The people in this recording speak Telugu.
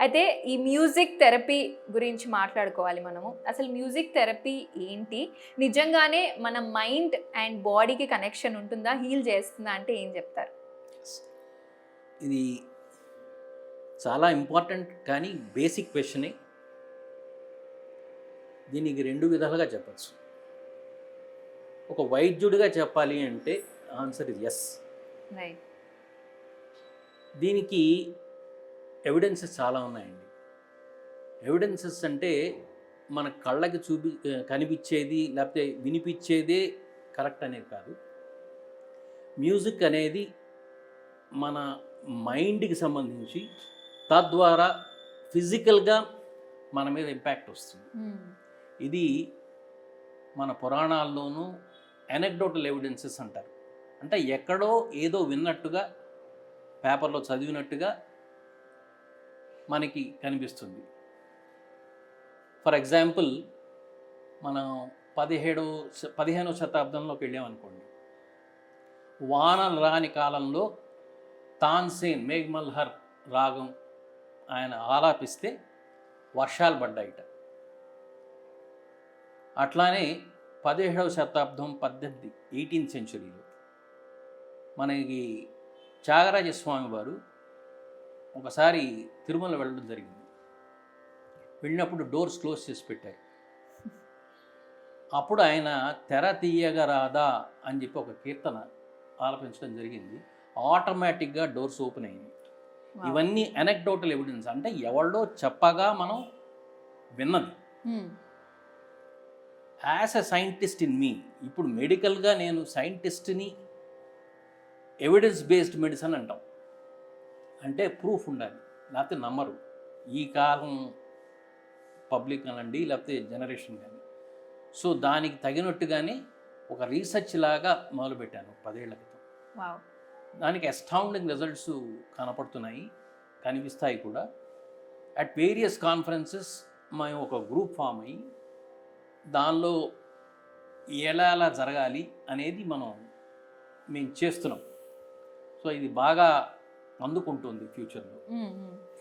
అయితే ఈ మ్యూజిక్ థెరపీ గురించి మాట్లాడుకోవాలి మనము. అసలు మ్యూజిక్ థెరపీ ఏంటి? నిజంగానే మన మైండ్ అండ్ బాడీకి కనెక్షన్ ఉంటుందా? హీల్ చేస్తుందా అంటే ఏం చెప్తారు? ఇది చాలా ఇంపార్టెంట్ కానీ బేసిక్ క్వశ్చనే. దీనికి 2 విధాలుగా చెప్పచ్చు. ఒక వైద్యుడిగా చెప్పాలి అంటే ఆన్సర్ ఇస్ ఎస్. రైట్. దీనికి ఎవిడెన్సెస్ చాలా ఉన్నాయండి. ఎవిడెన్సెస్ అంటే మన కళ్ళకి కనిపించేది లేకపోతే వినిపించేదే కరెక్ట్ అనేది కాదు. మ్యూజిక్ అనేది మన మైండ్కి సంబంధించి తద్వారా ఫిజికల్గా మన మీద ఇంపాక్ట్ వస్తుంది. ఇది మన పురాణాల్లోనూ ఎనెక్డోటల్ ఎవిడెన్సెస్ అంటారు. అంటే ఎక్కడో ఏదో విన్నట్టుగా పేపర్లో చదివినట్టుగా మనకి కనిపిస్తుంది. ఫర్ ఎగ్జాంపుల్ మనం 15వ శతాబ్దంలోకి వెళ్ళామనుకోండి. వానలు రాని కాలంలో తాన్సేన్ మేఘ్మల్హర్ రాగం ఆయన ఆలాపిస్తే వర్షాలు పడ్డాయిట. అట్లానే 17వ శతాబ్దం 18th సెంచురీలో మనకి త్యాగరాజస్వామి వారు ఒకసారి తిరుమల వెళ్ళడం జరిగింది. వెళ్ళినప్పుడు డోర్స్ క్లోజ్ చేసి పెట్టారు. అప్పుడు ఆయన తెర తీయగా రాదా అని చెప్పి ఒక కీర్తన ఆలపించడం జరిగింది. ఆటోమేటిక్గా డోర్స్ ఓపెన్ అయింది. ఇవన్నీ అనెక్డోటల్ ఎవిడెన్స్, అంటే ఎవరిలో చెప్పగా మనం విన్నది. As a scientist in me, ఇప్పుడు మెడికల్గా నేను సైంటిస్ట్ని, ఎవిడెన్స్ బేస్డ్ మెడిసిన్ అంటాం. అంటే ప్రూఫ్ ఉండాలి, లేకపోతే నమ్మరు. ఈ కాలం పబ్లిక్ అనండి లేకపోతే జనరేషన్ కానీ. సో దానికి తగినట్టుగానే ఒక రీసెర్చ్ లాగా మొదలుపెట్టాను 10 ఏళ్ల క్రితం. దానికి అస్టౌండింగ్ రిజల్ట్స్ కనపడుతున్నాయి, కనిపిస్తాయి కూడా. అట్ వేరియస్ కాన్ఫరెన్సెస్ మేము ఒక గ్రూప్ ఫామ్ అయ్యి దానిలో ఎలా జరగాలి అనేది మేము చేస్తున్నాం. సో ఇది బాగా అందుకుంటుంది ఫ్యూచర్లో.